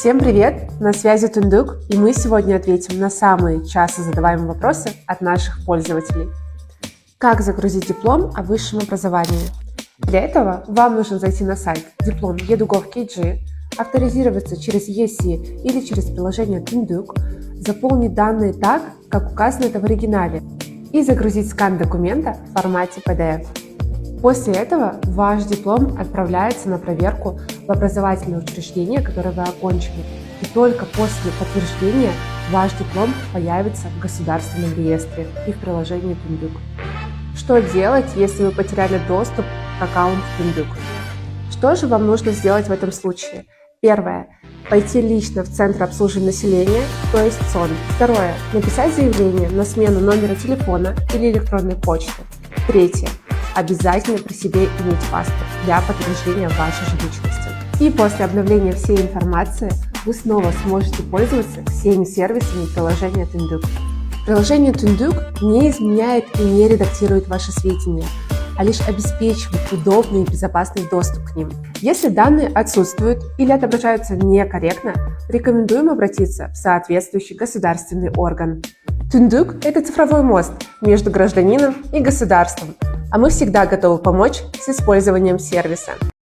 Всем привет! На связи Тундук, и мы сегодня ответим на самые часто задаваемые вопросы от наших пользователей. Как загрузить диплом о высшем образовании? Для этого вам нужно зайти на сайт diplom.edu.gov.kg, авторизироваться через EC или через приложение Тундук, заполнить данные так, как указано это в оригинале, и загрузить скан документа в формате PDF. После этого ваш диплом отправляется на проверку в образовательное учреждение, которое вы окончили, и только после подтверждения ваш диплом появится в государственном реестре и в приложении Тундук. Что делать, если вы потеряли доступ к аккаунту Тундук? Что же вам нужно сделать в этом случае? Первое. Пойти лично в Центр обслуживания населения, то есть ЦОН. Второе. Написать заявление на смену номера телефона или электронной почты. Третье. Обязательно при себе иметь паспорт для подтверждения вашей же личности. И после обновления всей информации вы снова сможете пользоваться всеми сервисами приложения Тундук. Приложение Тундук не изменяет и не редактирует ваши сведения, а лишь обеспечивает удобный и безопасный доступ к ним. Если данные отсутствуют или отображаются некорректно, рекомендуем обратиться в соответствующий государственный орган. Тундук – это цифровой мост между гражданином и государством, а мы всегда готовы помочь с использованием сервиса.